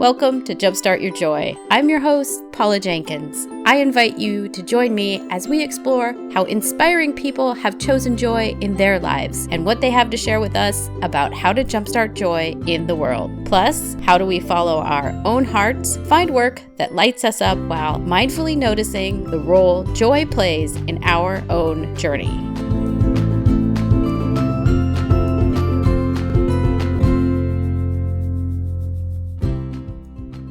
Welcome to Jumpstart Your Joy. I'm your host, Paula Jenkins. I invite you to join me as we explore how inspiring people have chosen joy in their lives and what they have to share with us about how to jumpstart joy in the world. Plus, how do we follow our own hearts, find work that lights us up while mindfully noticing the role joy plays in our own journey.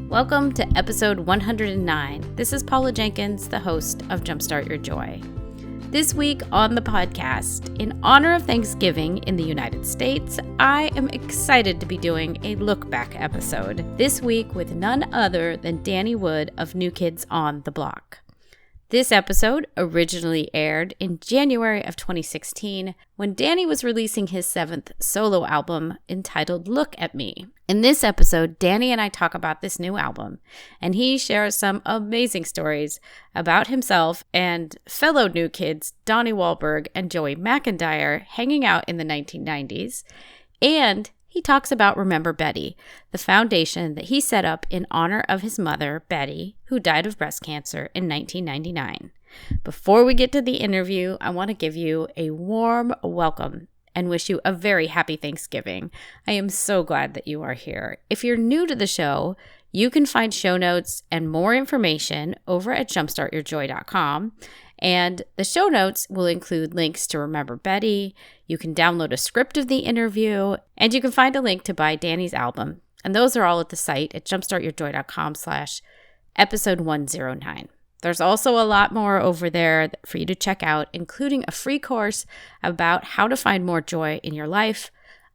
Welcome to episode 109. This is Paula Jenkins, the host of Jumpstart Your Joy. This week on the podcast, in honor of Thanksgiving in the United States, I am excited to be doing a Lookback episode. This week with none other than Donnie Wood of New Kids on the Block. This episode originally aired in January of 2016 when Donnie was releasing his 7th solo album entitled Look at Me. In this episode, Donnie and I talk about this new album, and he shares some amazing stories about himself and fellow New Kids Donnie Wahlberg and Joey McIntyre hanging out in the 1990s, and he talks about Remember Betty, the foundation that he set up in honor of his mother, Betty, who died of breast cancer in 1999. Before we get to the interview, I want to give you a warm welcome and wish you a very happy Thanksgiving. I am so glad that you are here. If you're new to the show, you can find show notes and more information over at jumpstartyourjoy.com. And the show notes will include links to Remember Betty. You can download a script of the interview, and you can find a link to buy Donnie's album. And those are all at the site at jumpstartyourjoy.com/episode 109. There's also a lot more over there for you to check out, including a free course about how to find more joy in your life,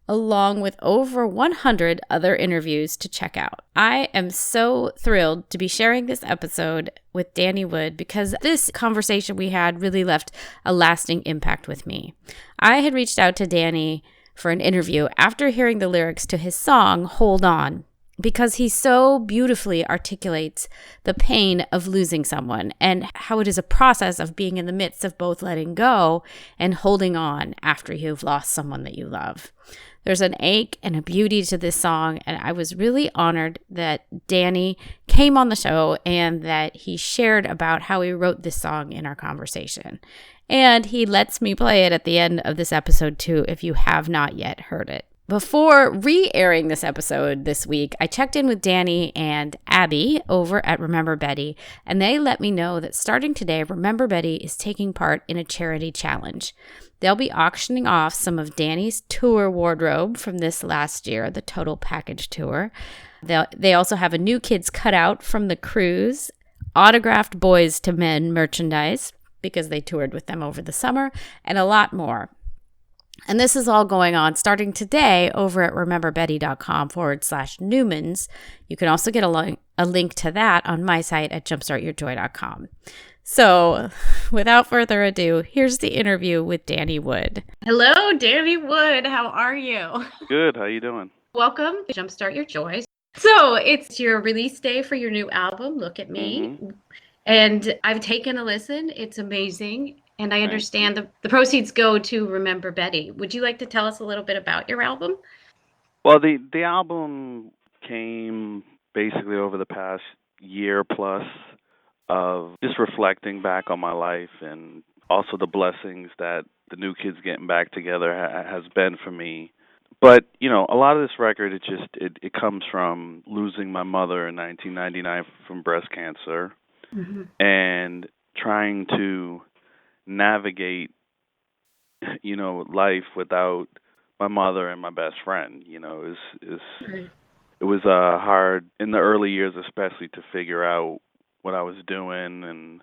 along with over 100 other interviews to check out. I am so thrilled to be sharing this episode with Donnie Wood because this conversation we had really left a lasting impact with me. I had reached out to Donnie for an interview after hearing the lyrics to his song, Hold On, because he so beautifully articulates the pain of losing someone and how it is a process of being in the midst of both letting go and holding on after you've lost someone that you love. There's an ache and a beauty to this song, and I was really honored that Donnie came on the show and that he shared about how he wrote this song in our conversation. And he lets me play it at the end of this episode too, if you have not yet heard it. Before re-airing this episode this week, I checked in with Donnie and Abby over at Remember Betty, and they let me know that starting today, Remember Betty is taking part in a charity challenge. They'll be auctioning off some of Donnie's tour wardrobe from this last year, the Total Package Tour. They also have a New Kids cutout from the cruise, autographed Boys to Men merchandise, because they toured with them over the summer, and a lot more. And this is all going on starting today over at rememberbetty.com/Newmans. You can also get a link to that on my site at jumpstartyourjoy.com. So without further ado, here's the interview with Donnie Wood. Hello, Donnie Wood. How are you? Good. How you doing? Welcome to Jumpstart Your Joy. So it's your release day for your new album, Look at Me. Mm-hmm. And I've taken a listen. It's amazing. And I understand the proceeds go to Remember Betty. Would you like to tell us a little bit about your album? Well, the album came basically over the past year plus of just reflecting back on my life and also the blessings that the New Kids getting back together has been for me. But, you know, a lot of this record, it comes from losing my mother in 1999 from breast cancer, mm-hmm. and trying to navigate, you know, life without my mother and my best friend. You know, it was hard in the early years, especially, to figure out what I was doing and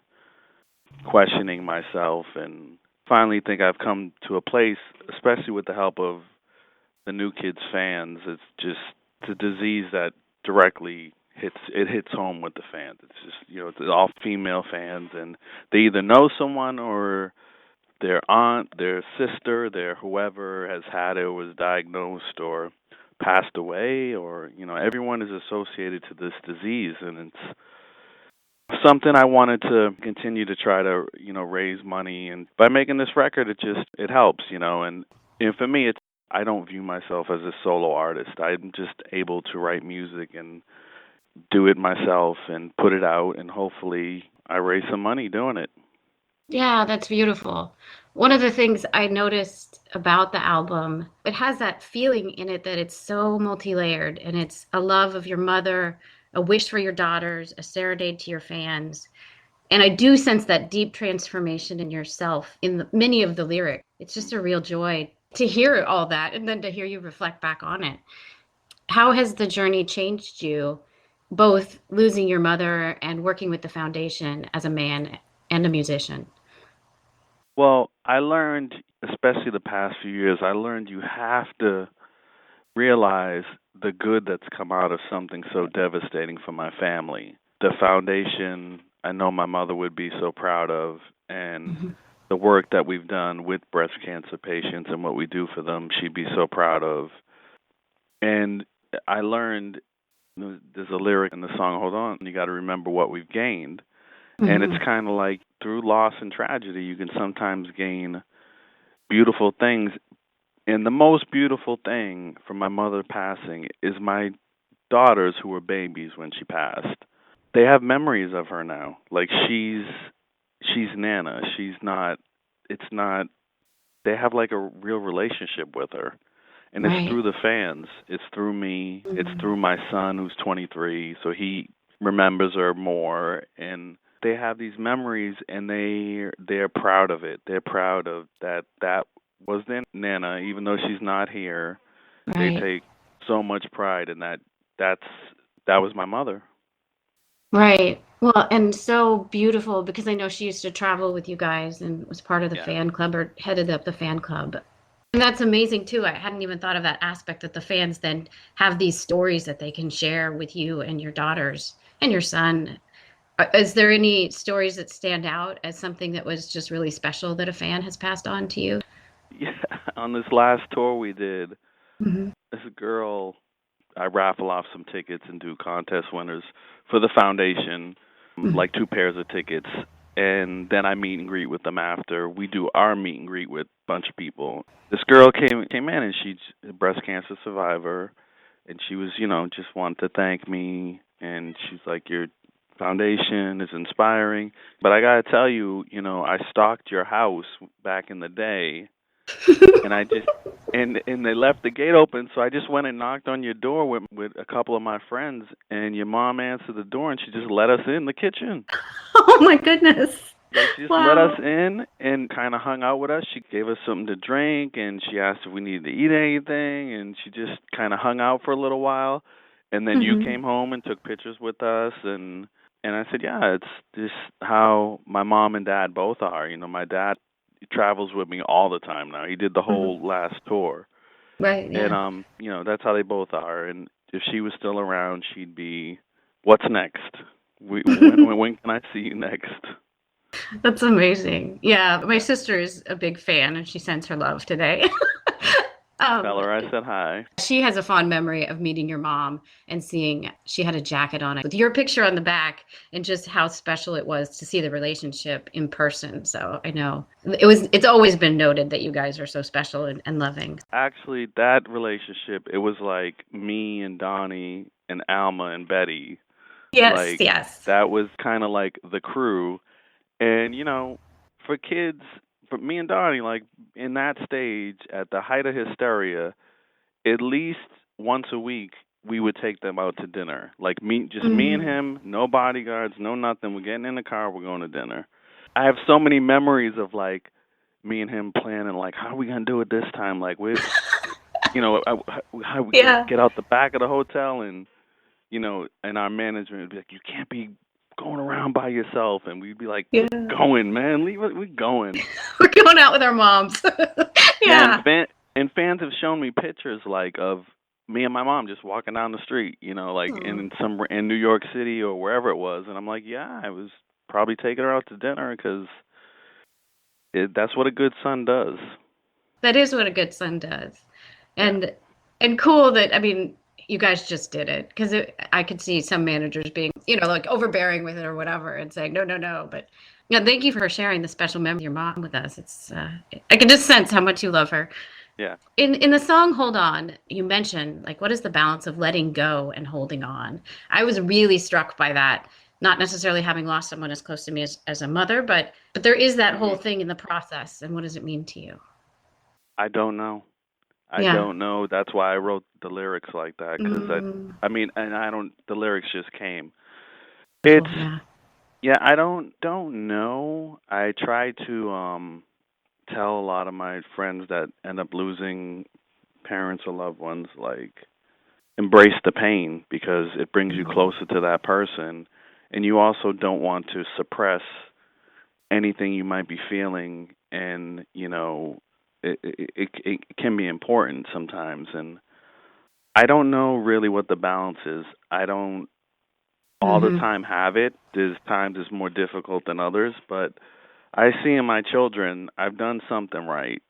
questioning myself. And finally, think I've come to a place, especially with the help of the New Kids fans. It's a disease that directly hits home with the fans. It's just, you know, it's all female fans, and they either know someone or their aunt, their sister, their whoever has had it, was diagnosed or passed away, or, you know, everyone is associated to this disease. And it's something I wanted to continue to try to, you know, raise money, and by making this record, it helps, you know. And for me, I don't view myself as a solo artist. I'm just able to write music and do it myself and put it out, and hopefully I raise some money doing it. Yeah, that's beautiful. One of the things I noticed about the album, it has that feeling in it that it's so multi-layered, and it's a love of your mother, a wish for your daughters, a serenade to your fans. And I do sense that deep transformation in yourself in many of the lyrics. It's just a real joy to hear all that and then to hear you reflect back on it. How has the journey changed you, both losing your mother and working with the foundation as a man and a musician? Well, I learned, especially the past few years, I learned you have to realize the good that's come out of something so devastating for my family. The foundation, I know my mother would be so proud of, and Mhm. the work that we've done with breast cancer patients and what we do for them, she'd be so proud of. And I learned there's a lyric in the song, Hold On, you got to remember what we've gained. And it's Mhm. kind of like through loss and tragedy, you can sometimes gain beautiful things. And the most beautiful thing from my mother passing is my daughters who were babies when she passed. They have memories of her now. Like she's Nana. She's not it's not they have like a real relationship with her. And it's Right. through the fans. It's through me. It's Mhm. through my son who's 23, so he remembers her more, and they have these memories, and they're proud of it. They're proud of that was their Nana, even though she's not here. They Right. take so much pride in that. That's that was my mother. Right. Well, and so beautiful because I know she used to travel with you guys and was part of the Yeah. fan club or headed up the fan club. And that's amazing too. I hadn't even thought of that aspect that the fans then have these stories that they can share with you and your daughters and your son. Is there any stories that stand out as something that was just really special that a fan has passed on to you? Yeah. On this last tour we did, Hmm. this girl, I raffle off some tickets and do contest winners for the foundation, Hmm. like two pairs of tickets, and then I meet and greet with them after. We do our meet and greet with a bunch of people. This girl came in, and she's a breast cancer survivor, and she was, just wanted to thank me, and she's like, your foundation is inspiring. But I gotta tell you, I stalked your house back in the day, and I just and they left the gate open, so I just went and knocked on your door with a couple of my friends, and your mom answered the door, and she just let us in the kitchen. Oh my goodness. Like she just let us Wow. in and kind of hung out with us. She gave us something to drink, and she asked if we needed to eat anything, and she just kind of hung out for a little while, and then you Hmm. came home and took pictures with us, and I said, yeah, it's just how my mom and dad both are. My dad travels with me all the time now. He did the Hmm. whole last tour. Right. And Yeah. that's how they both are. And if she was still around, she'd be, "What's next? When can I see you next?" That's amazing. Yeah, my Yeah. sister is a big fan and she sends her love today. um, Tell her I said hi. she has a fond memory of meeting your mom and seeing she had a jacket on it with your picture on the back and just how special it was to see the relationship in person. So I know it's always been noted that you guys are so special and loving. Actually, that relationship, it was like me and Donnie and Alma and Betty. Yes, Like yes. that was kind of like the crew. And for kids, for me and Donnie, like in that stage at the height of hysteria, at least once a week we would take them out to dinner. Like just me and Mm. him, no bodyguards, no nothing. We're getting in the car, we're going to dinner. I have so many memories of like me and him planning like how are we gonna do it this time? Like how we Yeah. get out the back of the hotel, and and our management would be like, you can't be going around by yourself, and we'd be like, we're Yeah. going, man, leave it, we're going. We're going out with our moms. Yeah, Yeah. and fans have shown me pictures like of me and my mom just walking down the street, like Aw. in New York City or wherever it was, and I'm like, yeah, I was probably taking her out to dinner because that's what a good son does. That is what a good son does. Yeah. And cool that I mean you guys just did it because I could see some managers being, like overbearing with it or whatever and saying no, no, no. But yeah, thank you for sharing the special memory of your mom with us. It's I can just sense how much you love her. Yeah. In the song Hold On, you mentioned like what is the balance of letting go and holding on? I was really struck by that, not necessarily having lost someone as close to me as a mother, but there is that whole hmm thing in the process. And what does it mean to you? I don't know. I Yeah. don't know. That's why I wrote the lyrics like that, because Mm, I mean, and I don't. The lyrics just came. It's beautiful. Yeah. yeah. I don't know. I try to tell a lot of my friends that end up losing parents or loved ones, like, embrace the pain because it brings you Mm, closer to that person, and you also don't want to suppress anything you might be feeling, and it can be important sometimes, and I don't know really what the balance is. I don't all the mm-hmm. time have it. There's times it's more difficult than others, but I see in my children I've done something right.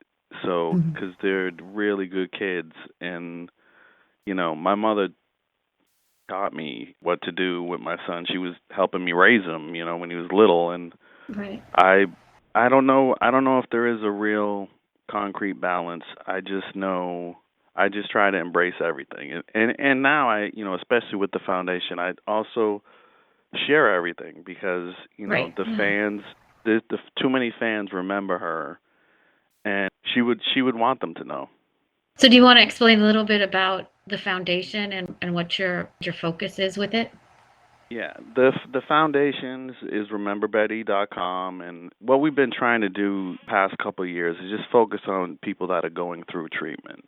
So, Mm-hmm. because they're really good kids, and my mother taught me what to do with my son. She was helping me raise him, when he was little, and Right. I I don't know if there is a real concrete balance. I just know I just try to embrace everything. And now especially with the foundation, I also share everything because, Right. the Yeah. fans the too many fans remember her, and she would want them to know. So do you want to explain a little bit about the foundation and what your focus is with it? Yeah, the foundations is rememberbetty.com, and what we've been trying to do past couple of years is just focus on people that are going through treatment.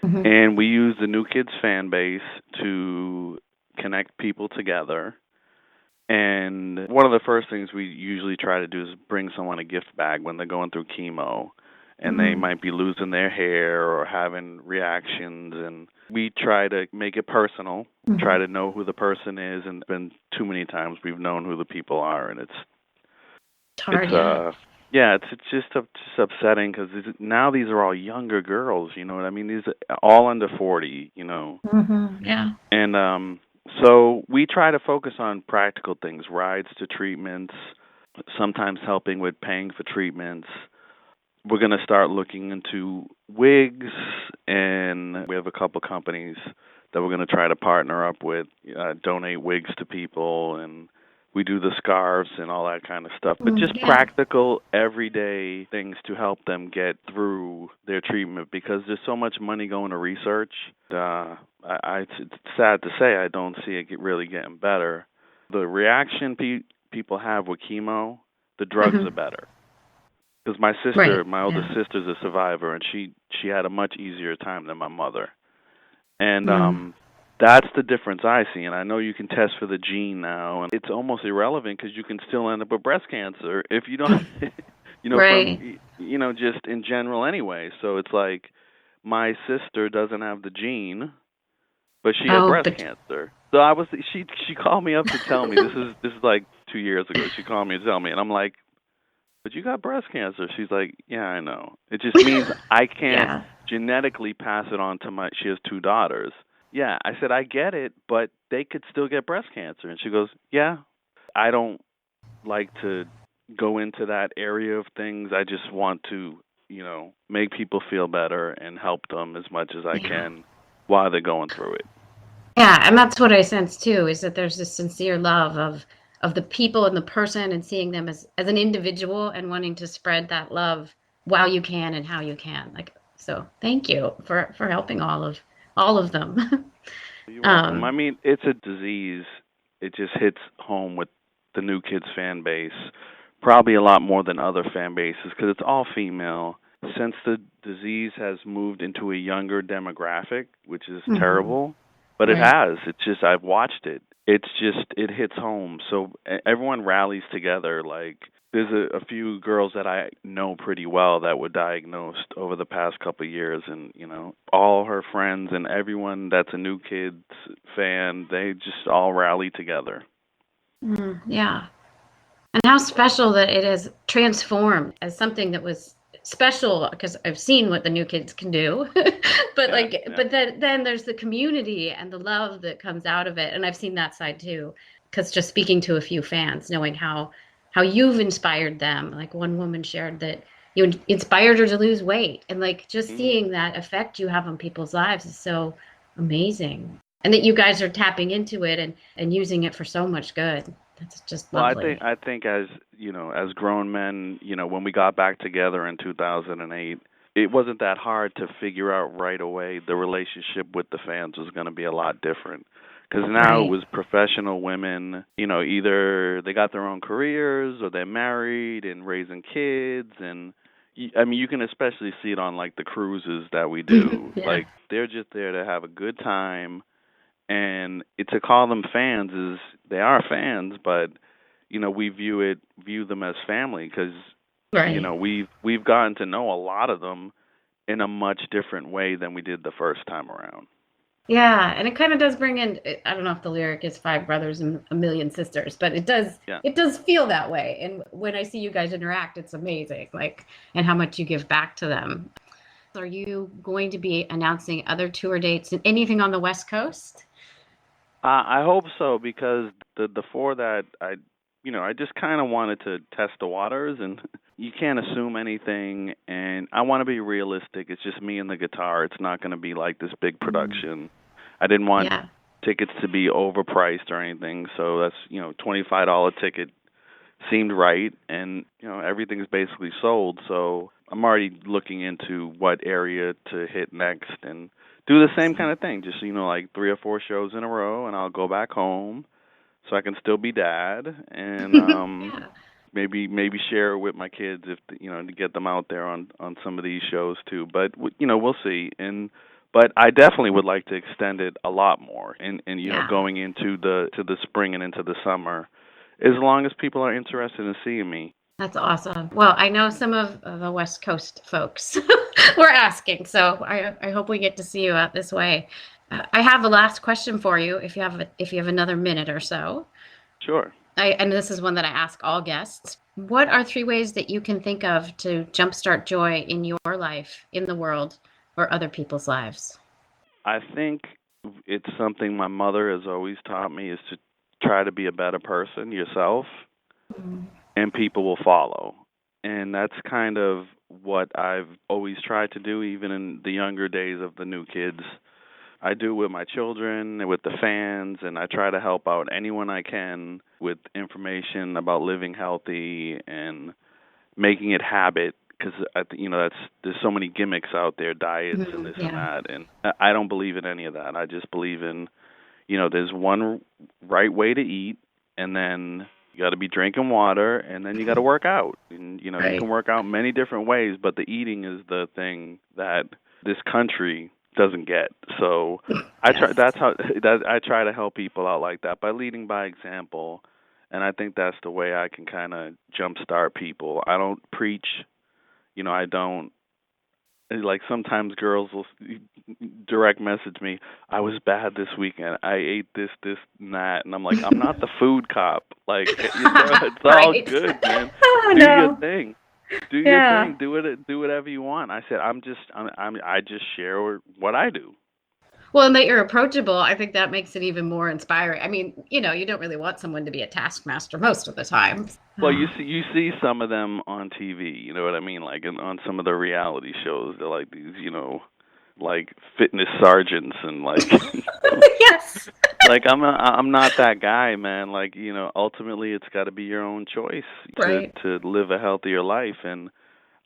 Mm-hmm. And we use the New Kids fan base to connect people together. And one of the first things we usually try to do is bring someone a gift bag when they're going through chemo and they Mm-hmm. might be losing their hair or having reactions, and we try to make it personal, Mm-hmm. try to know who the person is, and been too many times we've known who the people are, and It's it's hard, yeah. yeah, it's just upsetting because now these are all younger girls, you know what I mean? These are all under 40, Mm-hmm. Yeah. and so we try to focus on practical things, rides to treatments, sometimes helping with paying for treatments. We're going to start looking into wigs, and we have a couple companies that we're going to try to partner up with, donate wigs to people, and we do the scarves and all that kind of stuff. But Mm, just yeah. practical, everyday things to help them get through their treatment because there's so much money going to research. It's sad to say I don't see it really getting better. The reaction people have with chemo, the drugs Mm-hmm. are better. Because my Right. sister, my oldest Yeah. sister's a survivor, and she had a much easier time than my mother. And Mm. that's the difference I see. And I know you can test for the gene now, and it's almost irrelevant because you can still end up with breast cancer if you don't, from Right. just in general anyway. So it's like my sister doesn't have the gene, but she had Oh, breast but cancer. So she called me up to tell me this is like 2 years ago. She called me to tell me, and I'm like, but you got breast cancer. She's like, yeah, I know. It just means I can't yeah. genetically pass it on to she has two daughters. Yeah, I said, I get it, but they could still get breast cancer. And she goes, yeah, I don't like to go into that area of things. I just want to, make people feel better and help them as much as I Yeah. can while they're going through it. Yeah, and that's what I sense too, is that there's this sincere love of the people and the person and seeing them as an individual and wanting to spread that love while you can and how you can. Like so thank you for helping all of them. You're welcome. I um mean, it's a disease. It just hits home with the New Kids fan base, probably a lot more than other fan bases because it's all female. Since the disease has moved into a younger demographic, which is mhm. terrible, but it Right. has. It's just I've watched it. It's just it hits home. So everyone rallies together. Like there's a few girls that I know pretty well that were diagnosed over the past couple of years, and all her friends and everyone that's a New Kids fan, they just all rally together. Mm, yeah. And how special that it has transformed as something that was special because I've seen what the new kids can do. but Yeah, like yeah. but then there's the community and the love that comes out of it. And I've seen that side too. Because just speaking to a few fans, knowing how you've inspired them. Like one woman shared that you inspired her to lose weight. And like just Hmm. seeing that effect you have on people's lives is so amazing. And that you guys are tapping into it and using it for so much good. That's just Well, lovely. I think as as grown men, when we got back together in 2008, it wasn't that hard to figure out right away the relationship with the fans was going to be a lot different. Because now it Right. was professional women, either they got their own careers or they're married and raising kids, and I mean, you can especially see it on like the cruises that we do. Yeah. Like they're just there to have a good time, and to call them fans is they are fans, but we view them as family because Right. we've gotten to know a lot of them in a much different way than we did the first time around. Yeah, and it kind of does bring in, I don't know if the lyric is five brothers and a million sisters, but Yeah. it does feel that way. And when I see you guys interact, it's amazing, like, and how much you give back to them. Are you going to be announcing other tour dates and anything on the West Coast? I hope so because the four that I just kind of wanted to test the waters, and you can't assume anything, and I want to be realistic. It's just me and the guitar. It's not going to be like this big Mm. production. I didn't want Yeah. tickets to be overpriced or anything, so that's $25 ticket seemed right, and everything's basically sold. So I'm already looking into what area to hit next and do the same kind Awesome. of thing. Just like 3 or 4 shows in a row, and I'll go back home so I can still be dad, and Yeah. maybe share it with my kids if to get them out there on some of these shows too. But we'll see. And but I definitely would like to extend it a lot more, and Yeah. going into the spring and into the summer, as long as people are interested in seeing me. That's awesome. Well, I know some of the West Coast folks were asking, so I hope we get to see you out this way. I have a last question for you, if you have another minute or so. Sure. And this is one that I ask all guests. What are three ways that you can think of to jumpstart joy in your life, in the world, or other people's lives? I think it's something my mother has always taught me is to try to be a better person yourself, Mm. and people will follow. And that's kind of what I've always tried to do, even in the younger days of the new kids. I do with my children and with the fans, and I try to help out anyone I can with information about living healthy and making it habit. Because that's there's so many gimmicks out there, diets and Mhm. this and Yeah. that, and I don't believe in any of that. I just believe in there's one right way to eat, and then you got to be drinking water, and then you got to work out. And you can Right. work out many different ways, but the eating is the thing that this country doesn't get. So I try. Yes. That's how that I try to help people out like that by leading by example, and I think that's the way I can kind of jumpstart people. I don't preach. I don't like sometimes girls will direct message me, I was bad this weekend, I ate this and that, and I'm like, I'm not the food cop. Like it's all Right. good, man. Oh Do your no. thing. Do your Yeah. thing. Do whatever you want. I said I just share what I do. Well, and that you're approachable, I think that makes it even more inspiring. I mean, you don't really want someone to be a taskmaster most of the time. Well, Ah, you see some of them on TV, you know what I mean? Like on some of the reality shows, they're like these, like fitness sergeants and like yes. like I'm not that guy, man. Like, ultimately it's got to be your own choice Right. to live a healthier life. And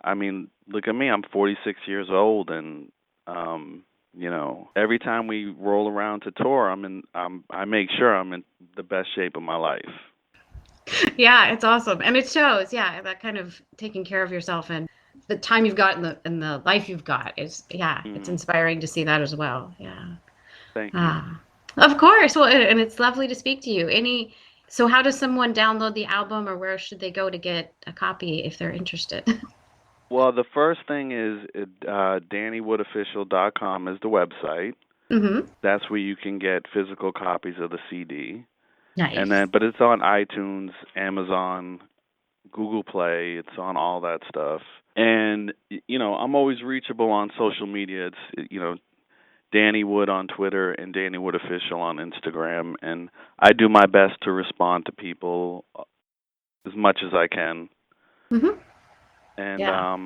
I mean, look at me. I'm 46 years old, and every time we roll around to tour, I make sure I'm in the best shape of my life. Yeah, it's awesome. And it shows, yeah, that kind of taking care of yourself and the time you've got and the life you've got is, yeah, it's Mm, inspiring to see that as well. Yeah. thank you. Ah, of course. Well, and it's lovely to speak to you. So how does someone download the album or where should they go to get a copy if they're interested? Well, the first thing is DannyWoodOfficial.com is the website. Mm-hmm. That's where you can get physical copies of the CD. And Nice. then, but it's on iTunes, Amazon, Google Play. It's on all that stuff. And I'm always reachable on social media. It's Danny Wood on Twitter and Danny Wood Official on Instagram. And I do my best to respond to people as much as I can. Mm-hmm. And Yeah.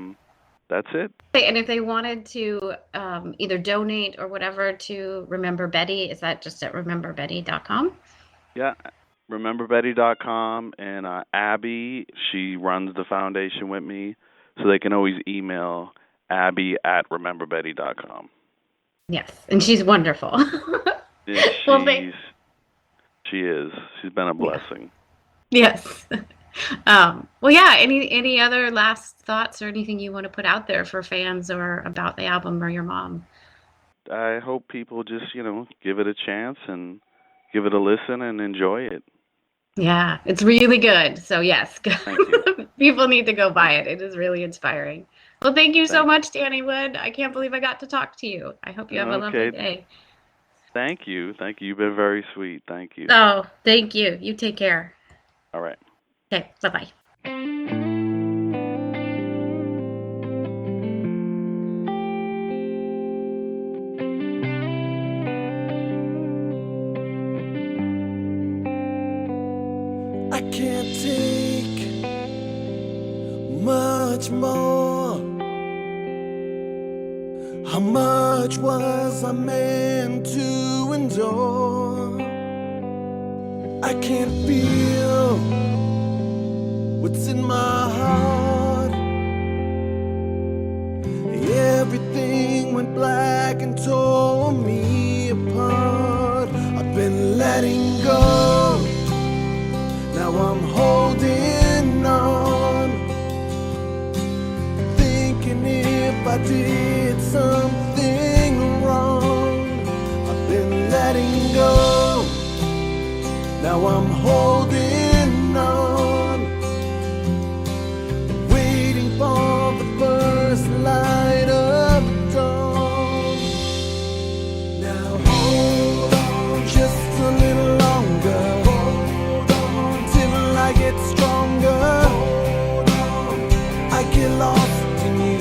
that's it. And if they wanted to either donate or whatever to Remember Betty, is that just at rememberbetty.com? Yeah, rememberbetty.com, and Abby, she runs the foundation with me, so they can always email abby@rememberbetty.com. Yes, and she's wonderful. Yeah, Well, she is. She's been a yeah. blessing. Yes. Well, yeah. Any other last thoughts or anything you want to put out there for fans or about the album or your mom? I hope people just, give it a chance and give it a listen and enjoy it. Yeah, it's really good. So yes, Thank you. people need to go buy Thank it. It is really inspiring. Well, thank you so thank much, Danny Wood. I can't believe I got to talk to you. I hope you have a lovely Okay. day. Thank you. Thank you. You've been very sweet. Thank you. Oh, thank you. You take care. All right. Okay, bye-bye. I can't take much more. How much was I meant to endure? I can't feel what's in my heart. Everything went black and tore me apart. I've been letting go. Now I'm holding on, thinking if I did something wrong. I've been letting go. Now I'm holding on, waiting for the first light of dawn. Now hold on just a little longer. I get stronger. I get lost in you.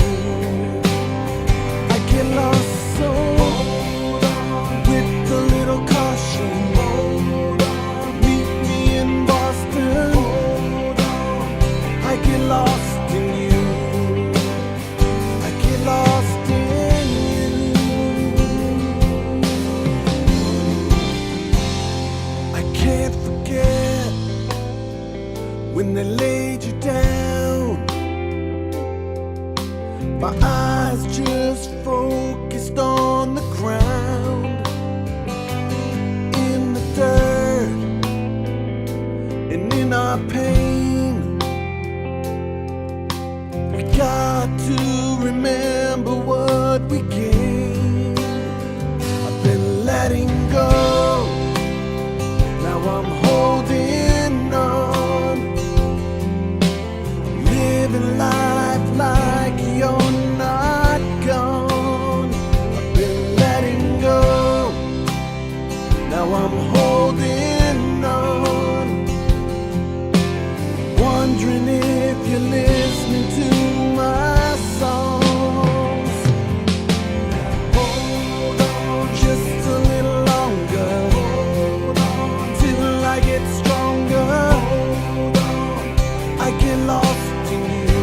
I get lost so with a little caution. Meet me in Boston. I get lost in you. I get lost in you. I can't forget when they laid you down. My eyes just focused on the ground, in the dirt and in our pain. We got to remember what we gained. I've been letting go. Now I'm holding on, living life like you're not gone. I've been letting go. Now I'm holding on, wondering if you're listening to my songs. Hold on just a little longer. Hold on till I get stronger. Hold on, I get lost in you.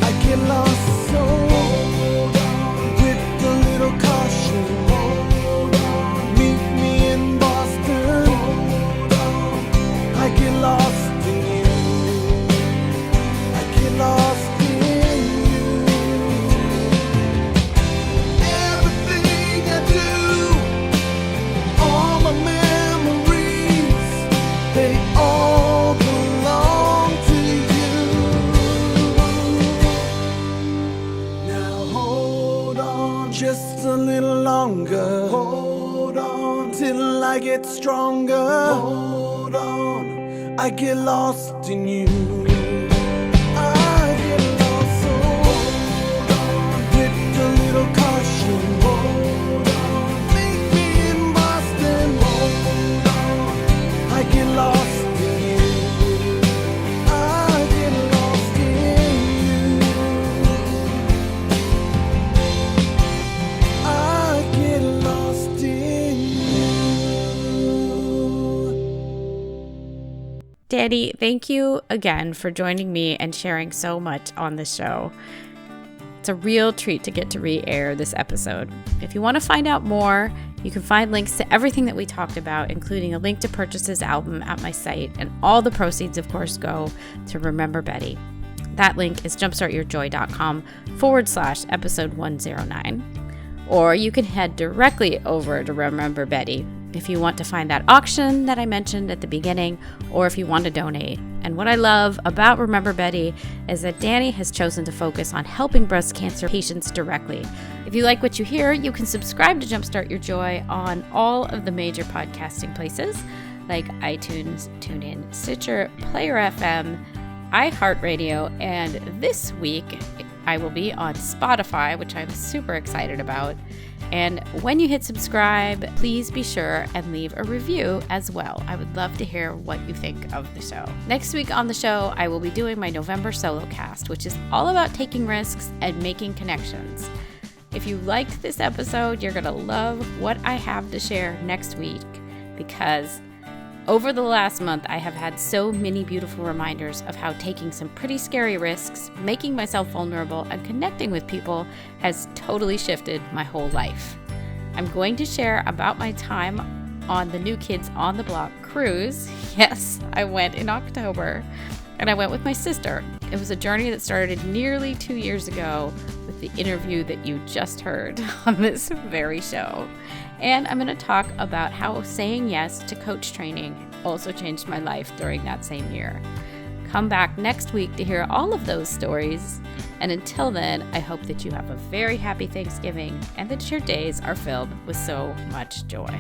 I get lost so with a little caution. Meet me in Boston. I get lost in you. I get lost in you. Everything I do, all my memories, they all belong to you. Now hold on just a little longer. Hold on till I get stronger. Hold on, I get lost in you. I get lost so with a little caution. Hold on, meet me in Boston. Hold on, I get lost in you. I get lost in you. I get lost in you. Danny, thank you again for joining me and sharing so much on this show. It's a real treat to get to re-air this episode. If you want to find out more, you can find links to everything that we talked about, including a link to purchase his album at my site, and all the proceeds, of course, go to Remember Betty. That link is jumpstartyourjoy.com/episode 109. Or you can head directly over to Remember Betty if you want to find that auction that I mentioned at the beginning, or if you want to donate. And what I love about Remember Betty is that Danny has chosen to focus on helping breast cancer patients directly. If you like what you hear, you can subscribe to Jumpstart Your Joy on all of the major podcasting places like iTunes, TuneIn, Stitcher, Player FM, iHeartRadio, and this week I will be on Spotify, which I'm super excited about. And when you hit subscribe, please be sure and leave a review as well. I would love to hear what you think of the show. Next week on the show, I will be doing my November solo cast, which is all about taking risks and making connections. If you liked this episode, you're going to love what I have to share next week, because over the last month, I have had so many beautiful reminders of how taking some pretty scary risks, making myself vulnerable, and connecting with people has totally shifted my whole life. I'm going to share about my time on the New Kids on the Block cruise. Yes, I went in October, and I went with my sister. It was a journey that started nearly 2 years ago with the interview that you just heard on this very show. And I'm going to talk about how saying yes to coach training also changed my life during that same year. Come back next week to hear all of those stories. And until then, I hope that you have a very happy Thanksgiving and that your days are filled with so much joy.